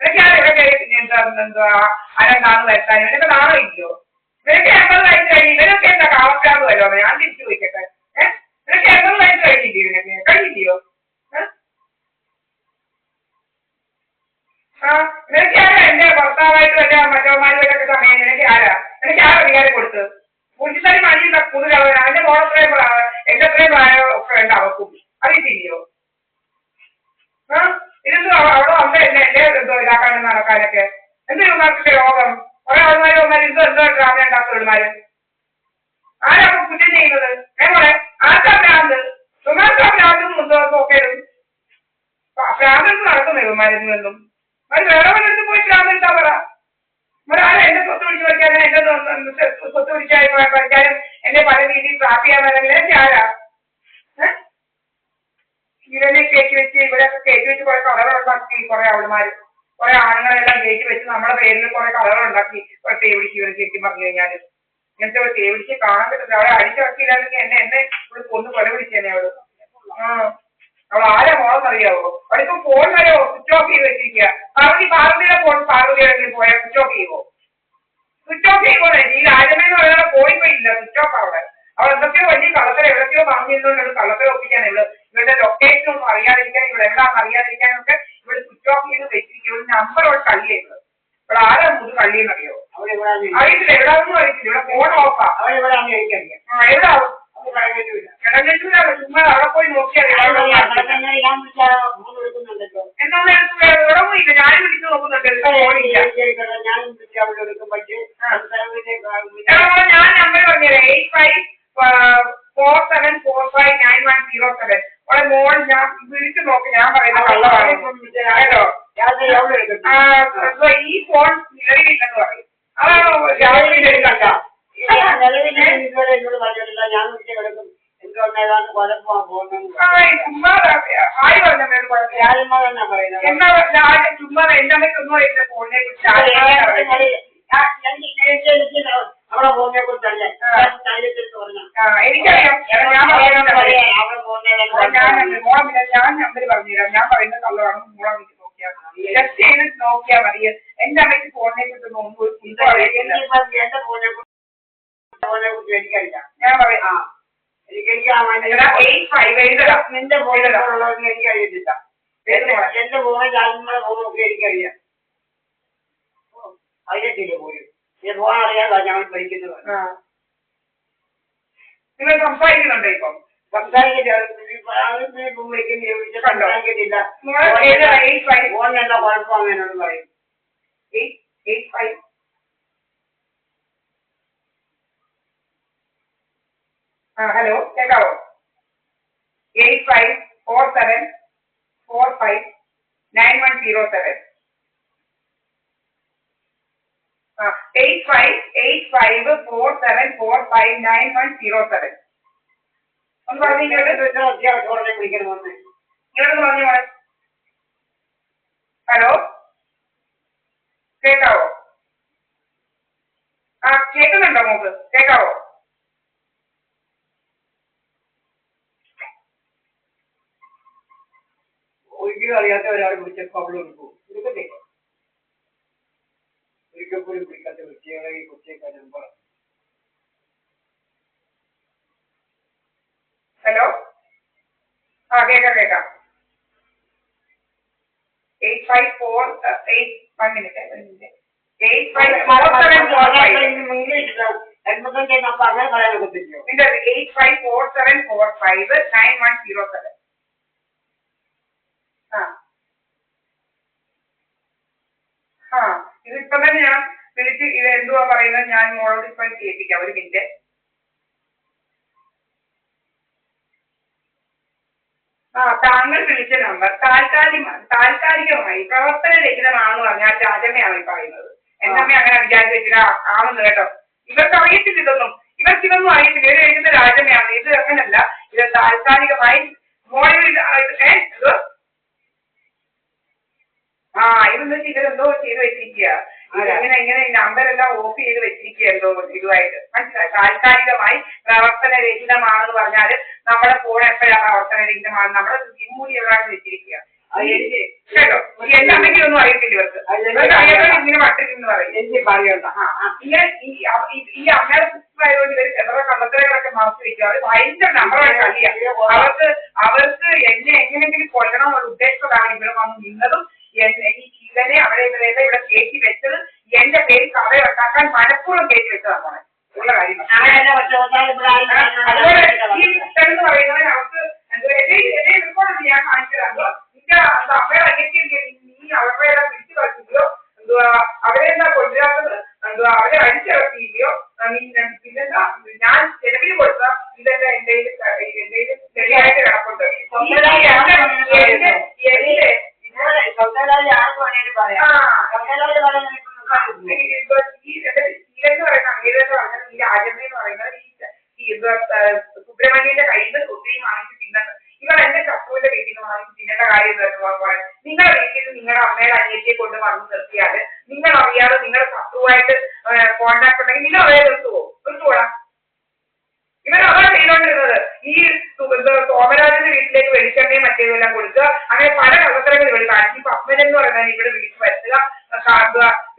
ഇതൊക്കെ ഇവരൊക്കെ എന്താ അരണ്ടാന്ന് വരുത്താൻ ഇവരൊക്കെ നാളെ ഇല്ലയോ? ഇവരൊക്കെ 80 വയസ്സ് കഴിഞ്ഞ് ഇവരൊക്കെ എന്താ കാവക്കാന്ന് വല്ലോ? ഞാൻ തിരിച്ചു പോയിക്കട്ടെ. ഇവരൊക്കെ 80 വയസ്സ് കഴിഞ്ഞില്ലേ? ഇവരൊക്കെ കഴിഞ്ഞില്ലയോ? നിനക്ക് ആരാ എന്റെ ഭർത്താവായിട്ട് വല്ല മറ്റവന്മാരുമായിട്ടൊക്കെ സമയം? നിനക്ക് ആരാ അധികാരം കൊടുത്തത്? കുടിച്ചിത്തറി മഞ്ഞ കൂടുതൽ അവന്റെ മോളത്രയും എന്റെ അത്രയും പ്രായം ഒക്കെ ഉണ്ട് അവർക്കും. അറിയത്തില്ലയോ? ഇതെന്തോ അവിടെ വന്ന് എന്റെ എന്തോ ഇതാക്കാനും നടക്കാനൊക്കെ എന്ത് ഇവന്മാർക്കൊക്കെ രോഗം? കുറെ ആൾമാര് എന്തോ ഡ്രാമ ഉണ്ടാക്കുന്നവന്മാര് ആരാ കുറ്റം ചെയ്യുന്നത്? ഏപോലെ ആർക്കാ ഭ്രാന്ത്? ഇവന്മാർക്കാ ഭ്രാന്തും നോക്കേലും ഭ്രാന്തെടുത്ത് നടക്കുന്നു ഇവന്മാരെന്നും. അത് വേറെവരെടുത്ത് പോയി ഭ്രാന്തെടുത്താ പറ. ഒരാളെ എന്റെ സ്വത്ത് പിടിച്ച് പഠിക്കാനും എന്റെ സ്വത്ത് പഠിക്കാനും എന്റെ പല രീതിയിൽ ട്രാപ്പ് ചെയ്യാൻ വരണമെങ്കിൽ ആരാ? ഇവനെ കയറ്റി വെച്ച് ഇവരൊക്കെ കയറ്റി വെച്ച് കുറെ കളറുണ്ടാക്കി കുറെ അവളുമാര് കുറെ ആണുങ്ങളെല്ലാം കയറ്റി വെച്ച് നമ്മുടെ പേരിൽ കുറെ കളറുണ്ടാക്കി കുറെ തേവിടിച്ച് ഇവർ ശരിക്കും പറഞ്ഞു കഴിഞ്ഞാല് ഇങ്ങനത്തെ ഒരു തേവിടിച്ച് കാണാൻ പറ്റുന്നത്. അവളെ അടിച്ചിറക്കിയില്ലായിരുന്നെങ്കിൽ എന്നെ ഇവിടെ കൊന്ന് കൊല പിടിച്ചേനെ അവള്. അവൾ ആരാ മോളെന്നറിയാവോ? അവളിപ്പോ ഫോൺ വരെ സ്വിച്ച് ഓഫ് ചെയ്ത് വെച്ചിരിക്കുക. പാർവതിയുടെ ഫോൺ പാർവതിയെങ്കിലും പോയാൽ സ്വിച്ച് ഓഫ് ചെയ്യുമോ? സ്വിച്ച് ഓഫ് ചെയ്യുമോ? ഈ രാജമെന്ന് പറയുന്ന പോയിപ്പോ ഇല്ല, സ്വിച്ച് ഓഫ് അവിടെ. അവൾ എന്തൊക്കെയോ വലിയ കള്ളത്തരം എവിടൊക്കെയോ പറഞ്ഞിരുന്നോണ്ട് കള്ളത്തരം ഒപ്പിക്കാൻ ഇവരുടെ ലൊക്കേഷൻ ഒന്നും അറിയാതിരിക്കാൻ ഇവിടെ എവിടാന്ന് അറിയാതിരിക്കാനൊക്കെ ഇവിടെ സ്വിച്ച് ഓഫ് ചെയ്ത് വെച്ചിരിക്കും. ഒരു നമ്പർ അവിടെ കള്ളിയായിരുന്നു. ഇവിടെ ആരാ മുത് കള്ളിയെന്നറിയോ? അറിയത്തില്ല, എവിടാന്നും അറിയത്തില്ല. ഇവിടെ ഫോൺ ഓഫാ. എവിടാ കിടന്നിട്ടില്ല, ചുമ്മാ അവിടെ പോയി നോക്കിയാൽ എന്നാണ് ഇടവുമില്ല. ഞാനും വിളിച്ചു നോക്കുന്നുണ്ട്, ഫോണില്ല. ഞാൻ നമ്പർ പറഞ്ഞത് 8547459107. അവിടെ മോൾ ഞാൻ വിളിച്ചു നോക്കി. ഞാൻ പറയുന്ന കള്ളമാണ് കേട്ടോ. ഈ ഫോൺ നിലവിലില്ലെന്ന് പറയും. അതാണോ രാവിലെ എടുക്കണ്ട? ചുമ്മാ എന്റെ അമ്മയ്ക്കൊന്നും അറിയില്ല ഫോണിനെ കുറിച്ച്. എനിക്കറിയാം. ഞാൻ നമ്പർ പറഞ്ഞുതരാം. ഞാൻ പറയുന്ന കള്ളമാണ്. മോളെ വിളിച്ച് നോക്കിയാൽ മതി. ടെസ്റ്റ് ചെയ്ത് നോക്കിയാൽ മതി. എന്റെ അമ്മയ്ക്ക് ഫോണിനെ കുറിച്ച് നോക്കുമ്പോൾ എനിക്കറിയാം. ഞാൻ പറയാം. നിന്റെ ഫോണിലുള്ളതെന്ന് എനിക്കറിയത്തില്ല. എന്റെ ഫോണിൽ ജാതിമയുടെ ഫോണൊക്കെ എനിക്കറിയാം. അറിയത്തില്ല പോലും. ഈ ഫോൺ അറിയാതെ ഞങ്ങൾ പഠിക്കുന്നത്. നിങ്ങൾ സംസാരിക്കുന്നുണ്ടോ ഇപ്പം? സംസാരിക്കത്തില്ല. ഫോണിനെന്താ കുഴപ്പം അങ്ങനെയൊന്നും പറയും. 85 ഹലോ കേക്കാവോ? 8547459107. 8547459107. ഒന്ന് പറഞ്ഞു ഇങ്ങോട്ട് വിളിക്കണമെന്ന്. ഇങ്ങോട്ടൊന്ന് പറഞ്ഞു മോളെ. ഹലോ കേക്കാവോ? കേൾക്കുന്നുണ്ടോ മോക്ക്? കേക്കാവോ? ഒരിക്കലും അറിയാത്ത ഒരാൾ വിളിച്ചപ്പോൾ അവിടെ എടുക്കും. എടുക്കട്ടെ. ഒരിക്കൽ പോലും വിളിക്കാത്ത വ്യക്തികളെ ഈ കൊച്ചേക്കാ നമ്പർ. ഹലോ കേക്കാം. 8547459107. ഇതിപ്പോ തന്നെ ഞാൻ വിളിച്ച് ഇത് എന്തുവാ പറയുന്നത് ഞാൻ മോളോട് ഇപ്പൊ കേൾപ്പിക്കാം. ഒരു മിനിറ്റ്. താങ്കൾ വിളിച്ച നമ്പർ താൽക്കാലികമായി പ്രവർത്തനരഹിതമാണെന്ന് പറഞ്ഞാൽ രാജമ്മയാണ് ഈ പറയുന്നത്. എന്നമ്മ അങ്ങനെ വിചാരിച്ചു വെച്ചിട്ട് ആണെന്ന് കേട്ടോ. ഇവർക്ക് അറിയത്തില്ല ഇതൊന്നും. ഇവർക്കിതൊന്നും അറിയത്തില്ല. ഇവർ എഴുതുന്ന രാജമ്മയാണ്. ഇത് അങ്ങനല്ല. ഇത് താൽക്കാലികമായി മോളിൽ ഇതെന്ന് വെച്ചാൽ ഇവരെന്തോ ചെയ്ത് വെച്ചിരിക്കുക. ഇങ്ങനെ നമ്പരെല്ലാം ഓഫ് ചെയ്ത് വെച്ചിരിക്കുക എന്തോ ഇതുമായിട്ട്. മനസ്സിലായി? താൽക്കാലികമായി പ്രവർത്തനരഹിതമാണെന്ന് പറഞ്ഞാല് നമ്മുടെ ഫോൺ എപ്പോഴാണ് പ്രവർത്തനരഹിതമാണ്? നമ്മുടെ സിം കൂടി എവിടെയാണ് വെച്ചിരിക്കുക. കേട്ടോ? എന്റെ അമ്മയ്ക്ക് ഇതൊന്നും അറിയത്തില്ല ഇവർക്ക്. ഇങ്ങനെ വട്ടിട്ടെന്ന് പറയും. എനിക്ക് പറയണ്ട. ഇങ്ങനെ ഈ അമ്മയുടെ പുസ്തകമായതുകൊണ്ട് ഇവർ എത്ര കള്ളത്തരങ്ങളൊക്കെ മറച്ചു വെക്കും. അവർ ഭയങ്കര നമ്പറാണ് കളിയാ. അവർക്ക് എന്നെ എങ്ങനെയെങ്കിലും കൊല്ലണം എന്നുള്ള ഉദ്ദേശത്തോടാണ് ഇവിടെ വന്ന് നിന്നതും ഈ ശീലനെ അവിടെ ഇവിടെ കയറ്റി വെച്ചത് എന്റെ പേര് കഥ ഉണ്ടാക്കാൻ മനഃപൂർവ്വം കയറ്റി വെച്ചതാണ് പോണെ ഉള്ള കാര്യം. അതുപോലെ ഈ എന്ന് പറയുന്നത് അവർക്ക് ഞാൻ കാണിച്ചതാണോ നിന്റെ അമ്മയുടെ അനിയത്തി നീ അവരുടെ പിടിച്ചു കളിച്ചില്ലയോ എന്തുവാ അവരെന്താ കൊണ്ടുവരാത്തത് എന്തുവാ അവരെ അടിച്ചിറക്കിയില്ലയോ പിന്നെന്താ ഞാൻ ചെലവിൽ കൊടുത്ത ഇതെല്ലാം എന്തെങ്കിലും ശരിയായിട്ട് കിടപ്പുണ്ട്. എന്ന് പറയുന്ന അങ്ങേരെന്ന് പറഞ്ഞാൽ ഈ രാജമ്മയെന്ന് പറയുന്നത് ഈ സുബ്രഹ്മണ്യന്റെ കയ്യിൽ നിന്ന് ഒത്തിരി വാങ്ങിച്ച് തിന്നത്. ഇവർ എന്റെ ശത്രുവിന്റെ വീട്ടിൽ നിന്ന് വാങ്ങിച്ച് തിന്നേണ്ട കാര്യം നിങ്ങളുടെ വീട്ടിൽ നിന്ന് നിങ്ങളുടെ അമ്മയുടെ അനിയത്തിയെ കൊണ്ട് വന്ന് നിർത്തിയാൽ നിങ്ങൾ അറിയാതെ നിങ്ങളുടെ ശത്രുവായിട്ട് കോണ്ടാക്ട് ഉണ്ടെങ്കിൽ നിങ്ങൾ അവരെ നിർത്തുകൂടാ. ഇവരതാ ചെയ്തോണ്ടിരുന്നത്. ഈ സോമരാജന്റെ വീട്ടിലേക്ക് വെളിച്ചെണ്ണയും മറ്റേതെല്ലാം കൊടുക്കുക. അങ്ങനെ പല കള്ളത്തരങ്ങൾ ഇവർ കാണിച്ചു. ഇപ്പൊ അമ്മൻ എന്ന് പറഞ്ഞാൽ ഇവിടെ വിളിച്ചു വരുത്തുക.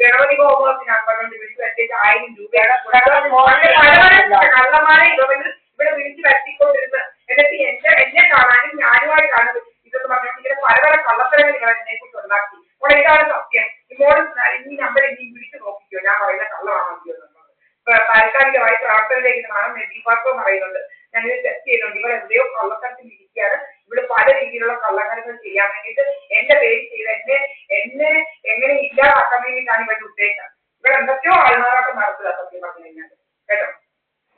ഗണപതി ഹോമത്തിനാണ് പറഞ്ഞുകൊണ്ട് വിളിച്ചു വരുത്തിയിട്ട് 1000 രൂപയാണ് കള്ളന്മാരെ ഇവിടെ വിളിച്ചു വരുത്തിക്കൊണ്ടിരുന്നത്. എന്നിട്ട് എന്നെ കാണാനും ഞാനുമായി കാണുന്നത് ഇതെന്ന് പറഞ്ഞാൽ ഇങ്ങനെ പല പല കള്ളത്തരങ്ങൾ നിങ്ങൾ എന്നെ കുറിച്ച് ഉണ്ടാക്കി. അപ്പോൾ ഇതാണ് സത്യം. ഇങ്ങോട്ട് ഈ നമ്പർ ഇനി വിളിച്ചു നോക്കിക്കോ ഞാൻ പറയുന്ന കള്ളമാണോ എന്നുള്ളത്. താൽക്കാലികമായി പ്രവർത്തനത്തിലേക്ക് കാണാൻ ദീപാർക്കം പറയുന്നുണ്ട്. ഞാനിത് ടെസ്റ്റ് ചെയ്യുന്നുണ്ട്. ഇവർ എവിടെയോ കള്ളത്തരത്തിൽ ഇരിക്കുകയാണ്. ഇവിടെ പല രീതിയിലുള്ള കള്ളക്കരങ്ങൾ ചെയ്യാൻ വേണ്ടിയിട്ട് എന്റെ പേര് ചെയ്ത് എന്നെ എങ്ങനെ ഇല്ലാതാക്കാൻ വേണ്ടിയിട്ടാണ് ഇവരുടെ ഉദ്ദേശം. ഇവിടെ എന്തൊക്കെയോ ആൾമാറാട്ടം നടത്തുക സത്യം പറഞ്ഞു കഴിഞ്ഞാൽ കേട്ടോ.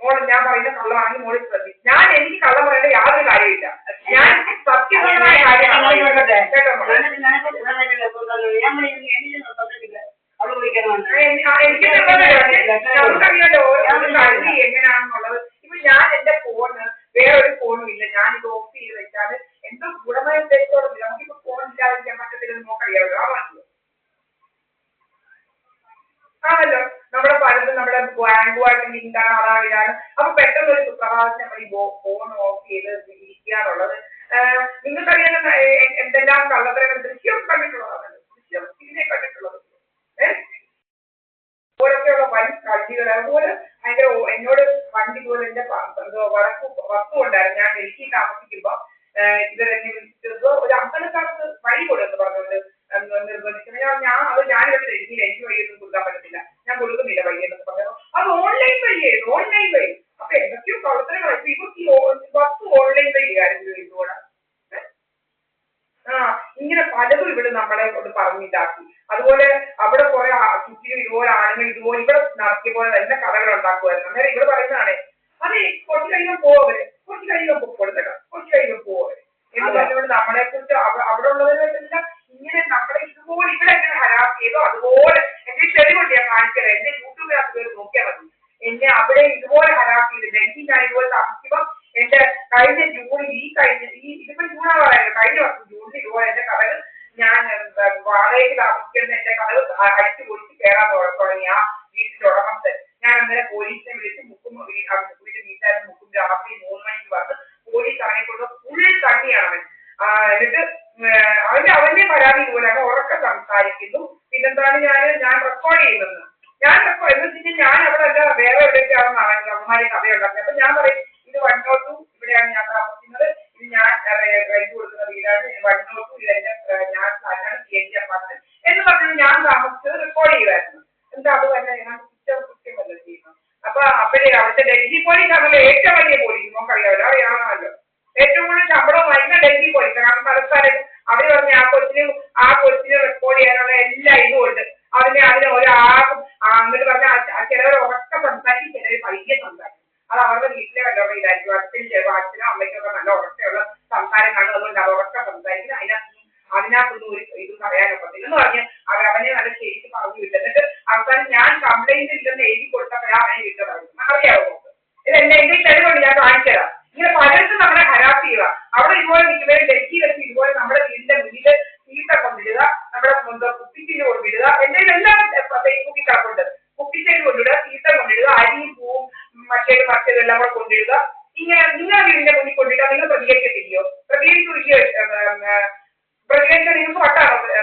മോൾ ഞാൻ പറയുന്ന കള്ളമാണെങ്കിൽ മോളിൽ ശ്രദ്ധിച്ചു. എനിക്ക് കള്ളം പറയേണ്ട യാതൊരു കാര്യമില്ല. ഞാൻ സത്യസന്ധമായ കാര്യമാണ് കേട്ടോ. എനിക്ക് നമുക്കറിയാലോ ഒരു കഴിവ് എങ്ങനെയാണെന്നുള്ളത്. ഇപ്പൊ ഞാൻ എന്റെ ഫോണ് വേറൊരു ഫോണും ഇല്ല. ഞാനിത് ഓഫ് ചെയ്ത് വെച്ചാല് എന്തോ ഗുണമായ ഉദ്ദേശത്തോടെ നമുക്കിപ്പോ ഫോൺ ഇല്ലാതിരിക്കാൻ പറ്റത്തില്ലെന്ന് നോക്കറിയാമല്ലോ. ആണല്ലോ നമ്മുടെ പലതും നമ്മുടെ ബാങ്കുമായിട്ട് ലിങ്കാണ് അതാണ് ഇതാണ്. അപ്പൊ പെട്ടെന്ന് ഒരു സുപ്രഭാതത്തിൽ നമ്മൾ ഈ ഫോൺ ഓഫ് ചെയ്ത് ഇരിക്കാന്നുള്ളത് നിങ്ങൾക്കറിയാൻ എന്തെല്ലാം കള്ളത്തരങ്ങൾ ദൃശ്യം കണ്ടിട്ടുള്ളതാണ്. ദൃശ്യം ഇതിനെ കണ്ടിട്ടുള്ളത് ഓരോക്കെയുള്ള വൻ കളികൾ. അതുപോലെ ഭയങ്കര എന്നോട് വണ്ടി പോലെ എന്റെ വസ്തു ഉണ്ടായിരുന്നു. ഞാൻ ഡൽഹി താമസിക്കുമ്പോ ഇവരെന്നെ വിളിച്ചിട്ട് ഒരു അമ്പലക്കാർക്ക് വഴി കൊടുത്ത് പറഞ്ഞുകൊണ്ട് നിർബന്ധിച്ചു. ഞാനിവിടെ ഡൽഹിയിൽ എനിക്ക് വഴിയൊന്നും കൊടുക്കാൻ പറ്റത്തില്ല, ഞാൻ കൊടുക്കുന്നില്ല വഴി എന്നൊക്കെ പറഞ്ഞു. അത് ഓൺലൈൻ വഴിയായിരുന്നു. ഓൺലൈൻ വഴി. അപ്പൊ എന്തൊക്കെയോ പ്രവർത്തനങ്ങൾ ഇപ്പൊ ഈ വസ്തു ഓൺലൈൻ വഴി ആയിരുന്നു ഇതുകൂടെ. ഇങ്ങനെ പലതും ഇവിടെ നമ്മളെ കൊണ്ട് പറഞ്ഞിട്ടാക്കി. അതുപോലെ അവിടെ കുറെ ചുറ്റിനും ഇതുപോലെ ആണുങ്ങൾ ഇതുപോലെ ഇവിടെ നടത്തിയ പോലെ തന്നെ കഥകൾ ഉണ്ടാക്കുമായിരുന്നു. അന്നേരം ഇവിടെ പറയുന്നതാണ് അത് കുറച്ച് കഴിയുമ്പോൾ പോവര്, കുറച്ച് കഴിയുമ്പോൾ കൊടുത്തട്ടോ, കുറച്ച് കഴിയുമ്പോൾ പോവര് എന്ന് പറഞ്ഞുകൊണ്ട് നമ്മളെ കുറിച്ച് അവിടെ ഉള്ളവരെല്ലാം ഇങ്ങനെ നമ്മളെ ഇതുപോലെ ഇവിടെ എങ്ങനെ ഹരാസ് ചെയ്തോ അതുപോലെ എന്റെ തെളിവുണ്ട് ഞാൻ കാണിച്ചത്. എന്റെ യൂട്യൂബിനകത്ത് പേര് നോക്കിയാൽ മതി. എന്നെ അവിടെ ഇതുപോലെ ഹരാസ് ചെയ്ത് ഡൽഹി ഞാൻ ഇതുപോലെ താമസിക്കുമ്പോ എന്റെ കഴിഞ്ഞ ജൂണിൽ ഇതിപ്പോ ജൂണാവാറായിരുന്നു. കഴിഞ്ഞ വർഷം ജൂണിൽ ഇതുപോലെ എന്റെ കഥകൾ ഞാൻ വാടകയ്ക്ക് താമസിക്കുന്ന എന്റെ കഥകൾ അടിച്ചു പൊളിച്ച് കയറാൻ തുടങ്ങി. ആ വീട്ടിന്റെ ഉടമസ്ഥൻ ഞാൻ അന്നേരം പോലീസിനെ വിളിച്ച് വീട്ടുകാരൻ മുക്കും രാത്രി 3 മണിക്ക് വന്ന് പോലീസ് അവനെക്കൊണ്ട് ഫുൾ തണ്ണിയാണ് എന്നിട്ട് അവന്റെ പരാതി ഇതുപോലെയാണ്. ഉറക്കെ സംസാരിക്കുന്നു. പിന്നെന്താണ് ഞാൻ റെക്കോർഡ് ചെയ്യുന്നത്. ഞാൻ അവിടെ അല്ല വേറെ എവിടെയൊക്കെയാണെന്നാണ് അമ്മമാരെ കഥയുണ്ടാക്കുന്നത്. അപ്പൊ ഞാൻ പറയും ഇത് 102 ഇവിടെയാണ് ഞാൻ താമസിക്കുന്നത്, ഇത് ഞാൻ റെന്റ് കൊടുക്കുന്ന വീടാണ്, 102 ഇതെന്റെ ഞാൻ സാധാരണ CNG അപ്പാർട്ട്മെന്റ് എന്ന് പറഞ്ഞാൽ ഞാൻ താമസിച്ചത് റെക്കോർഡ് ചെയ്യുമായിരുന്നു. എന്താ അത് തന്നെ ഞാൻ കൃത്യമല്ല ചെയ്യുന്നത്. അപ്പൊ അപ്പോഴേ അവിടുത്തെ ഡൽഹി പോലീസ് ആണല്ലോ ഏറ്റവും വലിയ പോലീസ്. നമുക്കറിയാമല്ലോ അറിയാമല്ലോ ഏറ്റവും കൂടുതൽ ശമ്പളം വാങ്ങിക്കുന്ന ഡൽഹി പോലീസ്. കാരണം പലസ്ഥലം അവര് പറഞ്ഞ ആ കൊച്ചിനെ റെക്കോർഡ് ചെയ്യാനുള്ള എല്ലാ ഇതും ഉണ്ട്. അതിനെ ഒരാൾക്കും എന്നിട്ട് പറഞ്ഞാൽ ചിലവർ ഉറക്കെ സംസാരിക്കും, ചിലർ പയ്യെ സംസാരിക്കും. അത് അവരുടെ വീട്ടിലെ വല്ലവരുടെ ഇതായിരിക്കും. അച്ഛനോ അമ്മയ്ക്കൊക്കെ നല്ല ഉറക്കെയുള്ള സംസാരം കാണും. അതുകൊണ്ട് അവർ ഉറക്കെ സംസാരിക്കുന്നത് അതിനകത്തൊന്നും ഒരു ഇതും പറയാനൊക്കത്തില്ല എന്ന് പറഞ്ഞ് അവനെ നല്ല ശരിക്ക് പറഞ്ഞു വിട്ടു. എന്നിട്ട് അവസാനം ഞാൻ കംപ്ലൈന്റ് ഇല്ലെന്ന് എഴുതി കൊടുത്തപ്പോഴാണ് അവനെ വിട്ടത്. അറിയാവോ ഇതെന്നെ എന്റെ തെളിവുണ്ട്, ഞാൻ കാണിച്ചുതരാം. ഇങ്ങനെ പലർക്കും നമ്മളെ ഹരാസ് ചെയ്യുക. അവിടെ ഇതുപോലെ നിൽക്കുന്നവർ ഡൽഹി വെച്ച് ഇതുപോലെ നമ്മുടെ വീടിന്റെ മുന്നിൽ ചീട്ട കൊണ്ട്